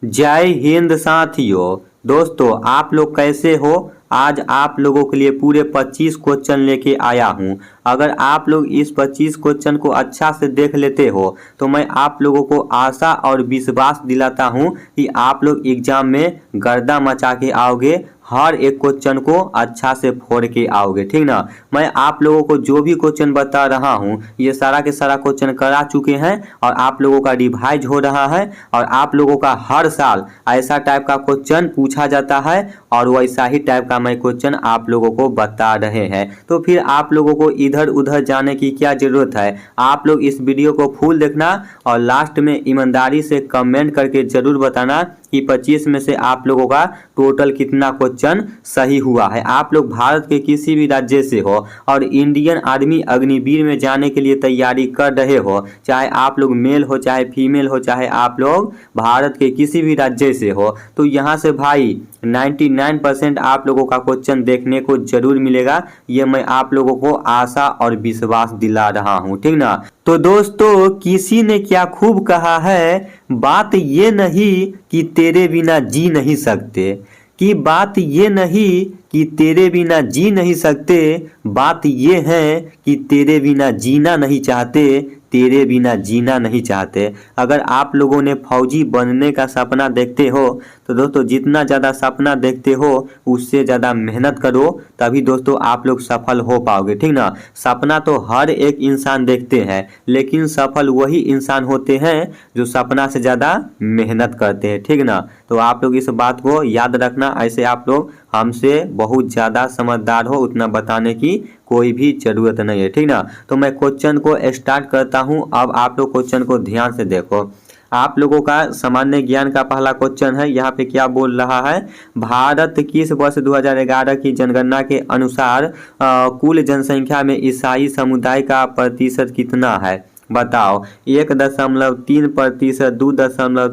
जय हिंद साथियों। दोस्तों आप लोग कैसे हो। आज आप लोगों के लिए पूरे 25 क्वेश्चन लेके आया हूं। अगर आप लोग इस 25 क्वेश्चन को अच्छा से देख लेते हो तो मैं आप लोगों को आशा और विश्वास दिलाता हूं कि आप लोग एग्जाम में गर्दा मचा के आओगे, हर एक क्वेश्चन को अच्छा से फोड़ के आओगे, ठीक ना। मैं आप लोगों को जो भी क्वेश्चन बता रहा हूं ये सारा के सारा क्वेश्चन करा चुके हैं और आप लोगों का रिवाइज हो रहा है और आप लोगों का हर साल ऐसा टाइप का क्वेश्चन पूछा जाता है और वैसा ही टाइप का मैं क्वेश्चन आप लोगों को बता रहे हैं। तो फिर आप लोगों को इधर उधर जाने की क्या जरूरत है। आप लोग इस वीडियो को फुल देखना और लास्ट में ईमानदारी से कमेंट करके जरूर बताना कि 25 में से आप लोगों का टोटल कितना क्वेश्चन सही हुआ है। आप लोग भारत के किसी भी राज्य से हो और इंडियन आर्मी अग्निवीर में जाने के लिए तैयारी कर रहे हो, चाहे आप लोग मेल हो चाहे फीमेल हो, चाहे आप लोग भारत के किसी भी राज्य से हो, तो यहाँ से भाई 99% आप लोगों का क्वेश्चन देखने को जरूर मिलेगा। ये मैं आप लोगों को आशा और विश्वास दिला रहा हूँ, ठीक ना। तो दोस्तों किसी ने क्या खूब कहा है, बात ये नहीं कि तेरे बिना जी नहीं सकते, कि बात ये नहीं कि तेरे बिना जी नहीं सकते, बात ये है कि तेरे बिना जीना नहीं चाहते, तेरे बिना जीना नहीं चाहते। अगर आप लोगों ने फौजी बनने का सपना देखते हो तो दोस्तों जितना ज़्यादा सपना देखते हो उससे ज़्यादा मेहनत करो, तभी दोस्तों आप लोग सफल हो पाओगे, ठीक ना। सपना तो हर एक इंसान देखते हैं लेकिन सफल वही इंसान होते हैं जो सपना से ज़्यादा मेहनत करते हैं, ठीक ना। तो आप लोग इस बात को याद रखना। ऐसे आप लोग हमसे बहुत ज़्यादा समझदार हो, उतना बताने की कोई भी ज़रूरत नहीं है, ठीक ना। तो मैं क्वेश्चन को स्टार्ट करता हूं। अब आप लोग क्वेश्चन को ध्यान से देखो। आप लोगों का सामान्य ज्ञान का पहला क्वेश्चन है। यहाँ पे क्या बोल रहा है, भारत किस वर्ष 2011 की जनगणना के अनुसार कुल जनसंख्या में ईसाई समुदाय का प्रतिशत कितना है। बताओ। 1.3%, 2.3%,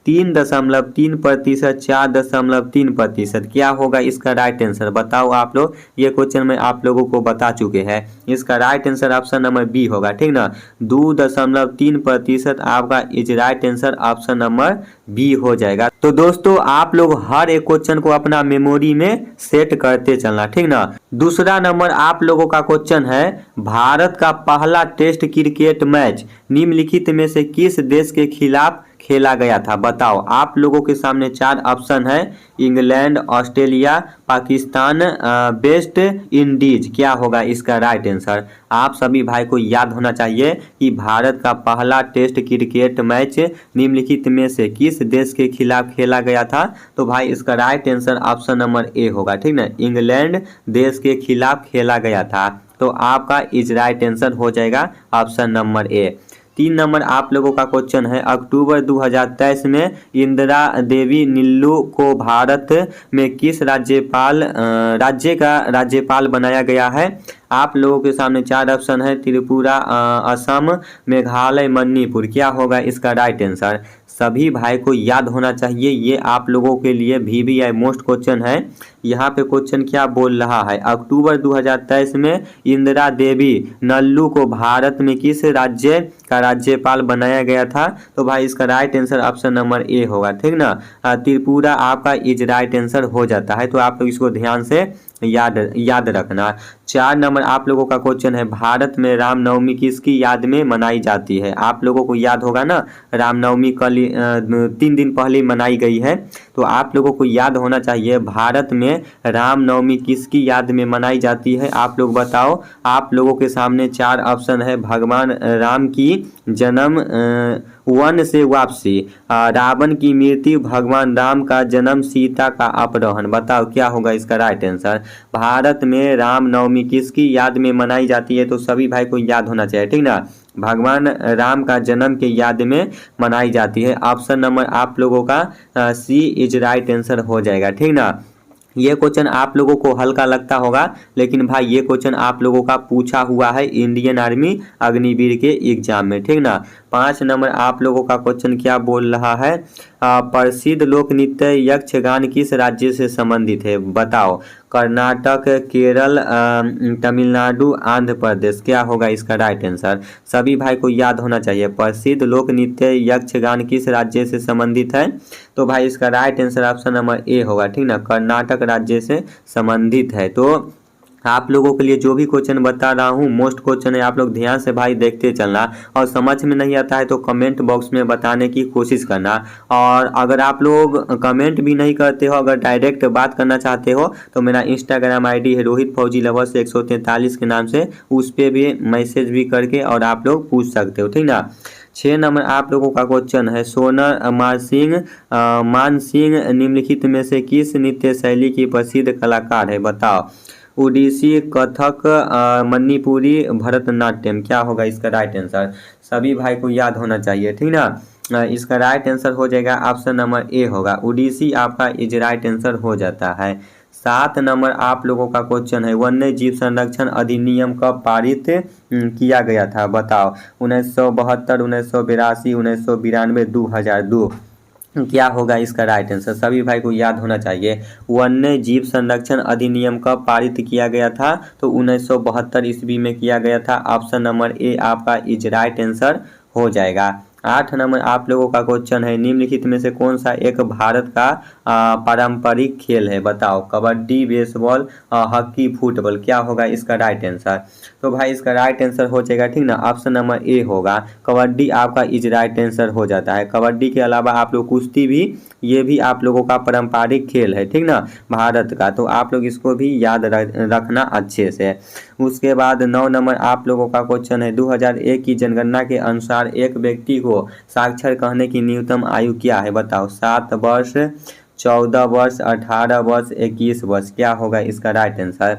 3.3%, 4.3%। क्या होगा इसका राइट आंसर, बताओ आप लोग। ये क्वेश्चन मैं आप लोगों को बता चुके हैं। इसका right answer option number B होगा, ठीक ना। 2.3% आपका is right answer, option number B हो जाएगा। तो दोस्तों आप लोग हर एक क्वेश्चन को अपना मेमोरी में सेट करते चलना, ठीक ना। दूसरा नंबर आप लोगों का क्वेश्चन है, भारत का पहला टेस्ट क्रिकेट मैच निम्नलिखित में से किस देश के खिलाफ खेला गया था। बताओ। आप लोगों के सामने 4 ऑप्शन है, England, Australia, Pakistan, West Indies. क्या होगा इसका राइट आंसर। आप सभी भाई को याद होना चाहिए कि भारत का पहला टेस्ट क्रिकेट मैच निम्नलिखित में से किस देश के खिलाफ खेला गया था। तो भाई इसका right answer option number A होगा, ठीक ना। इंग्लैंड देश के खिलाफ खेला गया था, तो आपका इज राइट आंसर हो जाएगा ऑप्शन नंबर ए। 3 नंबर आप लोगों का क्वेश्चन है, अक्टूबर 2023 में इंदिरा देवी निल्लू को भारत में किस राज्य का राज्यपाल बनाया गया है। आप लोगों के सामने 4 ऑप्शन है, त्रिपुरा, असम, मेघालय, मणिपुर। क्या होगा इसका राइट आंसर। सभी भाई को याद होना चाहिए, ये आप लोगों के लिए VVI मोस्ट क्वेश्चन है। यहाँ पे क्वेश्चन क्या बोल रहा है, अक्टूबर 2023 में इंदिरा देवी नल्लू को भारत में किस राज्य का राज्यपाल बनाया गया था। तो भाई इसका right answer option number A होगा, ठीक ना। त्रिपुरा आपका इज राइट आंसर हो जाता है, तो आप लोग इसको ध्यान से याद रखना। 4 नंबर आप लोगों का क्वेश्चन है, भारत में रामनवमी किसकी याद में मनाई जाती है। आप लोगों को याद होगा ना, रामनवमी कल 3 दिन पहले मनाई गई है, तो आप लोगों को याद होना चाहिए भारत में रामनवमी किसकी याद में मनाई जाती है। आप लोग बताओ। आप लोगों के सामने 4 ऑप्शन है, भगवान राम की जन्म, वन से वापसी, रावण की मृत्यु, भगवान राम का जन्म, सीता का अपहरण। बताओ क्या होगा इसका राइट आंसर। भारत में रामनवमी किसकी याद में मनाई जाती है, तो सभी भाई को याद होना चाहिए, ठीक ना। भगवान राम का जन्म के याद में मनाई जाती है। ऑप्शन नंबर आप लोगों का सी इज राइट आंसर हो जाएगा, ठीक ना। ये क्वेश्चन आप लोगों को हल्का लगता होगा लेकिन भाई ये क्वेश्चन आप लोगों का पूछा हुआ है इंडियन आर्मी अग्निवीर के एग्जाम में, ठीक ना। 5 नंबर आप लोगों का क्वेश्चन क्या बोल रहा है, प्रसिद्ध लोक नृत्य यक्षगान किस राज्य से संबंधित है। बताओ। कर्नाटक, केरल, तमिलनाडु, आंध्र प्रदेश। क्या होगा इसका राइट आंसर? सभी भाई को याद होना चाहिए। प्रसिद्ध लोक नृत्य यक्षगान किस राज्य से संबंधित है? तो भाई इसका right answer option number A होगा, ठीक ना, कर्नाटक राज्य से संबंधित है। तो आप लोगों के लिए जो भी क्वेश्चन बता रहा हूँ मोस्ट क्वेश्चन है, आप लोग ध्यान से भाई देखते चलना, और समझ में नहीं आता है तो कमेंट बॉक्स में बताने की कोशिश करना। और अगर आप लोग कमेंट भी नहीं करते हो, अगर डायरेक्ट बात करना चाहते हो तो मेरा इंस्टाग्राम आईडी है रोहित फौजी लवर्स 143 के नाम से, उस पर भी मैसेज भी करके और आप लोग पूछ सकते हो, ठीक ना। 6 नंबर आप लोगों का क्वेश्चन है, सोनर मान सिंह निम्नलिखित में से किस नृत्य शैली की प्रसिद्ध कलाकार है? बताओ। ओडिसी, कथक, मणिपुरी, भरतनाट्यम। क्या होगा इसका राइट आंसर? सभी भाई को याद होना चाहिए, ठीक ना। इसका राइट आंसर हो जाएगा ऑप्शन नंबर ए होगा, ओडिसी आपका इज राइट आंसर हो जाता है। 7 नंबर आप लोगों का क्वेश्चन है, वन्य जीव संरक्षण अधिनियम कब पारित किया गया था? बताओ। 1972, 1982, 1992, 2002। क्या होगा इसका राइट आंसर? सभी भाई को याद होना चाहिए। वन्य जीव संरक्षण अधिनियम कब पारित किया गया था? तो 1972 ईस्वी में किया गया था। ऑप्शन नंबर ए आपका इज राइट आंसर हो जाएगा। 8 नंबर आप लोगों का क्वेश्चन है, निम्नलिखित में से कौन सा एक भारत का पारंपरिक खेल है? बताओ। Kabaddi, baseball, hockey, football. क्या होगा इसका राइट आंसर? तो भाई इसका राइट आंसर हो जाएगा, ठीक ना, ऑप्शन नंबर ए होगा, कबड्डी आपका इज राइट आंसर हो जाता है। कबड्डी के अलावा आप लोग कुश्ती भी, ये भी आप लोगों का पारंपरिक खेल है, ठीक ना, भारत का, तो आप लोग इसको भी याद रखना अच्छे से। उसके बाद 9 नंबर आप लोगों का क्वेश्चन है, 2001 की जनगणना के अनुसार एक व्यक्ति को साक्षर कहने की न्यूनतम आयु क्या है? बताओ। 7 वर्ष, 14 वर्ष, 18 वर्ष, 21 वर्ष। क्या होगा इसका राइट आंसर?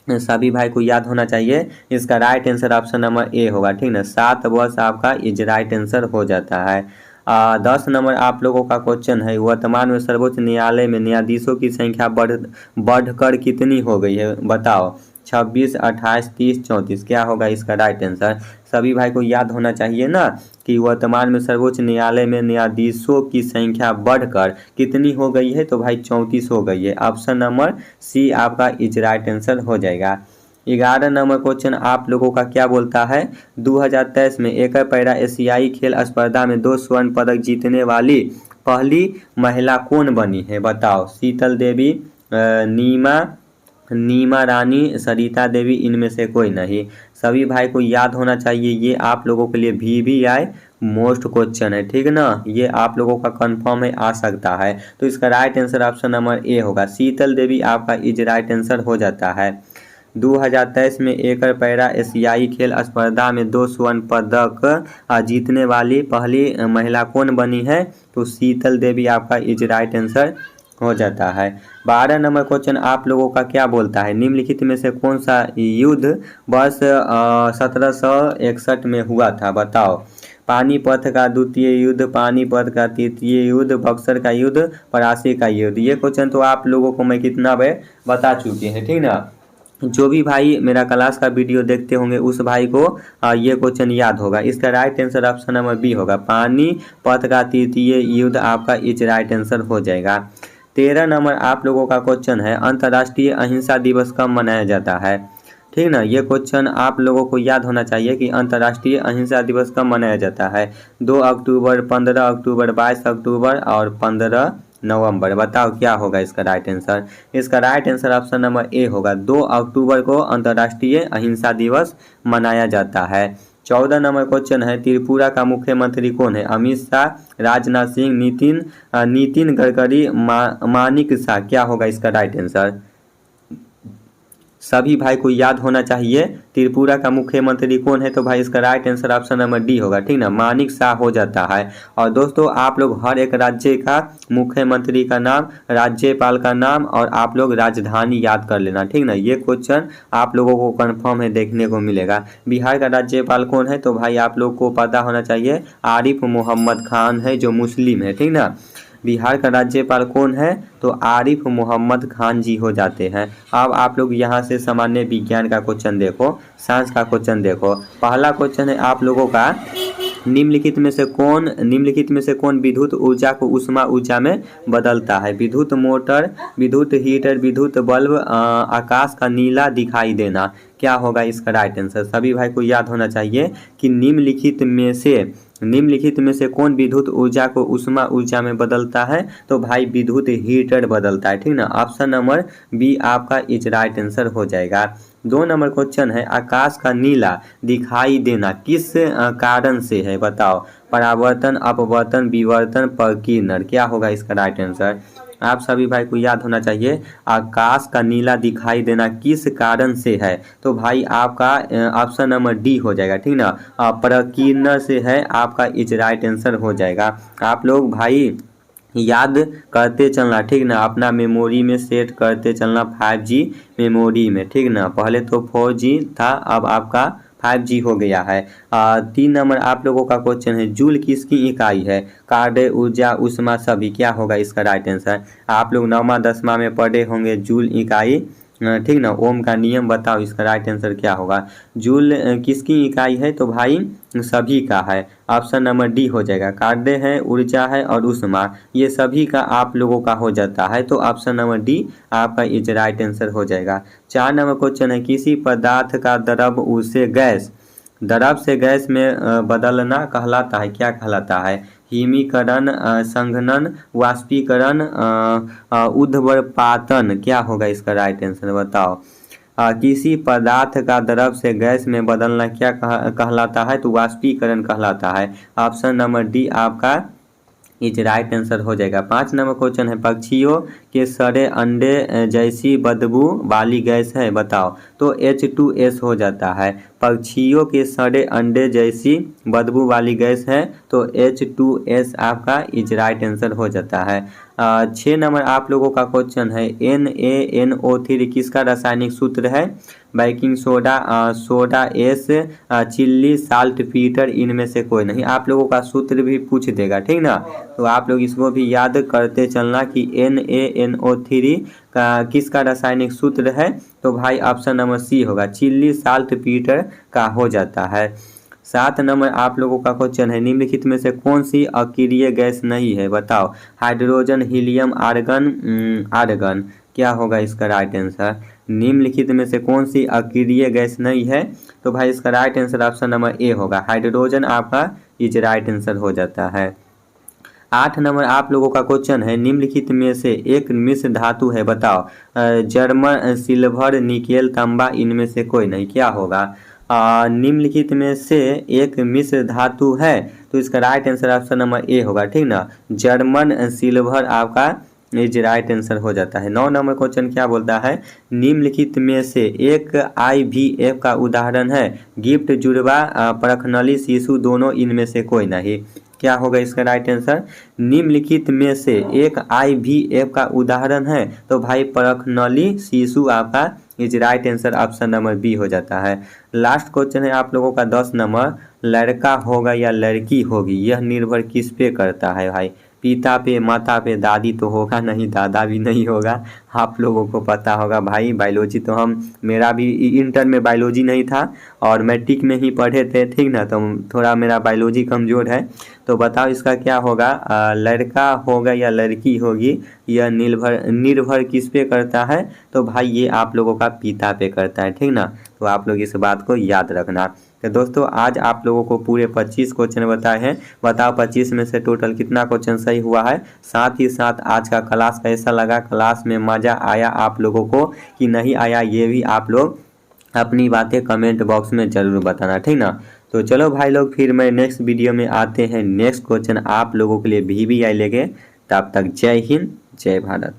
सभी भाई को याद होना चाहिए, इसका right answer option number A होगा, ठीक ना, 7 वर्ष आपका इज राइट आंसर हो जाता है। 10 नंबर आप लोगों का क्वेश्चन है, वर्तमान में सर्वोच्च न्यायालय में न्यायाधीशों की संख्या बढ़कर कितनी हो गई है? बताओ। 26, 28, 30, 34। क्या होगा इसका राइट आंसर? सभी भाई को याद होना चाहिए ना कि वर्तमान में सर्वोच्च न्यायालय में न्यायाधीशों की संख्या बढ़कर कितनी हो गई है? तो भाई 34 हो गई है। ऑप्शन नंबर सी आपका इज राइट आंसर हो जाएगा। 11 नंबर क्वेश्चन आप लोगों का क्या बोलता है, 2023 में एकर पैरा एशियाई खेल स्पर्धा में 2 स्वर्ण पदक जीतने वाली पहली महिला कौन बनी है? बताओ। शीतल देवी, नीमा रानी, सरिता देवी, इनमें से कोई नहीं। सभी भाई को याद होना चाहिए, ये आप लोगों के लिए VVI मोस्ट क्वेश्चन है, ठीक ना, ये आप लोगों का कंफर्म है, आ सकता है। तो इसका right answer option number A होगा, शीतल देवी आपका इज राइट आंसर हो जाता है। 2023 में एकर पैरा एशियाई खेल स्पर्धा में 2 स्वर्ण पदक जीतने वाली पहली महिला कौन बनी है? तो शीतल देवी आपका इज राइट आंसर हो जाता है। 12 नंबर क्वेश्चन आप लोगों का क्या बोलता है, निम्नलिखित में से कौन सा युद्ध वर्ष 1761 में हुआ था? बताओ। पानीपत का द्वितीय युद्ध, पानीपत का तृतीय युद्ध, बक्सर का युद्ध, परासी का युद्ध। ये क्वेश्चन तो आप लोगों को मैं कितना बार बता चुके हैं, ठीक ना। जो भी भाई मेरा क्लास का वीडियो देखते होंगे उस भाई को ये क्वेश्चन याद होगा। इसका right answer option number B होगा, पानीपत का तृतीय युद्ध आपका इज राइट आंसर हो जाएगा। 13 नंबर आप लोगों का क्वेश्चन है, अंतर्राष्ट्रीय अहिंसा दिवस कब मनाया जाता है? ठीक ना, ये क्वेश्चन आप लोगों को याद होना चाहिए कि अंतर्राष्ट्रीय अहिंसा दिवस कब मनाया जाता है। 2 अक्टूबर, 15 अक्टूबर, 22 अक्टूबर और 15 नवंबर। बताओ क्या होगा इसका राइट आंसर? इसका right answer option number A होगा, 2 अक्टूबर को अंतर्राष्ट्रीय अहिंसा दिवस मनाया जाता है। 14 नंबर क्वेश्चन है, त्रिपुरा का मुख्यमंत्री कौन है? अमित शाह, राजनाथ सिंह, नितिन गडकरी, मानिक शाह। क्या होगा इसका राइट आंसर? सभी भाई को याद होना चाहिए त्रिपुरा का मुख्यमंत्री कौन है, तो भाई इसका right answer option number D होगा, ठीक ना, मानिक शाह हो जाता है। और दोस्तों आप लोग हर एक राज्य का मुख्यमंत्री का नाम, राज्यपाल का नाम और आप लोग राजधानी याद कर लेना, ठीक ना। ये क्वेश्चन आप लोगों को कंफर्म है देखने को मिलेगा। बिहार का राज्यपाल कौन है, तो भाई आप लोग को पता होना चाहिए आरिफ मोहम्मद खान है जो मुस्लिम है, ठीक ना। बिहार का राज्यपाल कौन है, तो आरिफ मोहम्मद खान जी हो जाते हैं। अब आप लोग यहाँ से सामान्य विज्ञान का क्वेश्चन देखो, साइंस का क्वेश्चन देखो। पहला क्वेश्चन है आप लोगों का, निम्नलिखित में से कौन विद्युत ऊर्जा को उष्मा ऊर्जा में बदलता है? विद्युत मोटर, विद्युत हीटर, विद्युत बल्ब, आकाश का नीला दिखाई देना। क्या होगा इसका राइट आंसर? सभी भाई को याद होना चाहिए कि निम्नलिखित में से कौन विद्युत ऊर्जा को उष्मा ऊर्जा में बदलता है? तो भाई विद्युत हीटर बदलता है, ठीक ना। ऑप्शन नंबर बी आपका इज राइट आंसर हो जाएगा। 2 नंबर क्वेश्चन है, आकाश का नीला दिखाई देना किस कारण से है? बताओ। परावर्तन, अपवर्तन, विवर्तन, प्रकीर्णन। क्या होगा इसका राइट आंसर? आप सभी भाई को याद होना चाहिए आकाश का नीला दिखाई देना किस कारण से है? तो भाई आपका ऑप्शन नंबर डी हो जाएगा, ठीक ना। प्रकीर्णन से है, आपका इज राइट आंसर हो जाएगा। आप लोग भाई याद करते चलना, ठीक ना। अपना मेमोरी में सेट करते चलना 5G मेमोरी में, ठीक ना। पहले तो 4G था, अब आपका 5G हो गया है। 3 नंबर आप लोगों का क्वेश्चन है, जूल किसकी इकाई है? कार्य, ऊर्जा, उष्मा, सभी। क्या होगा इसका राइट आंसर? आप लोग 9वां 10वां में पढ़े होंगे जूल इकाई, ठीक ना। ओम का नियम बताओ, इसका राइट आंसर क्या होगा? जूल किसकी इकाई है? तो भाई सभी का है। ऑप्शन नंबर डी हो जाएगा। कार्य है, ऊर्जा है और उष्मा, ये सभी का आप लोगों का हो जाता है, तो ऑप्शन नंबर डी आपका इज राइट आंसर हो जाएगा। 4 नंबर क्वेश्चन है, किसी पदार्थ का द्रव उसे गैस, द्रव से गैस में बदलना कहलाता है। क्या कहलाता है? हिमीकरण, संघनन, वाष्पीकरण, उद्वर्पातन। क्या होगा इसका राइट आंसर? बताओ। किसी पदार्थ का द्रव से गैस में बदलना क्या कहलाता है? तो वाष्पीकरण कहलाता है। ऑप्शन नंबर डी आपका इज राइट आंसर हो जाएगा। 5 नंबर क्वेश्चन है, पक्षियों के सड़े अंडे जैसी बदबू वाली गैस है? बताओ। तो H2S हो जाता है। पक्षियों के सड़े अंडे जैसी बदबू वाली गैस है, तो H2S आपका इज राइट आंसर हो जाता है। 6 नंबर आप लोगों का क्वेश्चन है, NaNO3 किसका रासायनिक सूत्र है? Baking soda, soda S, chilli, salt Peter, इनमें से कोई नहीं। आप लोगों का सूत्र भी पूछ देगा, ठीक ना। तो आप लोग इसको भी याद करते चलना कि NaNO3 का किसका रासायनिक सूत्र है? तो भाई ऑप्शन नंबर सी होगा, चिल्ली, साल्ट पीटर का हो जाता है। 7 नंबर आप लोगों का क्वेश्चन है, निम्नलिखित में से कौन सी अक्रिय गैस नहीं है? बताओ। Hydrogen, helium, argon, argon. क्या होगा इसका राइट आंसर? निम्नलिखित में से कौन सी अक्रिय गैस नहीं है? तो भाई इसका right answer option number A होगा, हाइड्रोजन आपका इज राइट आंसर हो जाता है। 8 नंबर आप लोगों का क्वेश्चन है, निम्नलिखित में से एक मिश्र धातु है? बताओ। जर्मन, सिल्वर, निकेल, तांबा, इनमें से कोई नहीं। क्या होगा? निम्नलिखित में से एक मिश्र धातु है, तो इसका right answer option number A होगा, ठीक ना। जर्मन, सिल्वर आपका इज राइट आंसर हो जाता है। 9 नंबर क्वेश्चन क्या बोलता है, निम्नलिखित में से एक IVF का उदाहरण है? गिफ्ट, जुड़वा, परखनली, शिशु, दोनों, इनमें से कोई नहीं। क्या होगा इसका राइट आंसर? निम्नलिखित में से एक IVF का उदाहरण है, तो भाई परखनली शिशु आपका is right answer option number B हो जाता है। लास्ट क्वेश्चन है आप लोगों का 10 नंबर, लड़का होगा या लड़की होगी, यह निर्भर किस पे करता है? भाई पिता पे, माता पे, दादी तो होगा नहीं, दादा भी नहीं होगा। आप लोगों को पता होगा भाई, बायोलॉजी तो मेरा भी इंटर में बायोलॉजी नहीं था और मैट्रिक में ही पढ़े थे, ठीक ना। तो थोड़ा मेरा बायोलॉजी कमज़ोर है। तो बताओ इसका क्या होगा? लड़का होगा या लड़की होगी, यह निर्भर किस पे करता है? तो भाई ये आप लोगों का पिता पे करता है, ठीक ना। तो आप लोग इस बात को याद रखना। तो दोस्तों आज आप लोगों को पूरे 25 क्वेश्चन बताए हैं। बताओ 25 में से टोटल कितना क्वेश्चन सही हुआ है? साथ ही साथ आज का क्लास कैसा लगा? क्लास में मज़ा आया आप लोगों को कि नहीं आया, ये भी आप लोग अपनी बातें कमेंट बॉक्स में ज़रूर बताना, ठीक ना। तो चलो भाई लोग, फिर मैं नेक्स्ट वीडियो में आते हैं नेक्स्ट क्वेश्चन आप लोगों के लिए VVI लेके। तब तक जय हिंद, जय भारत।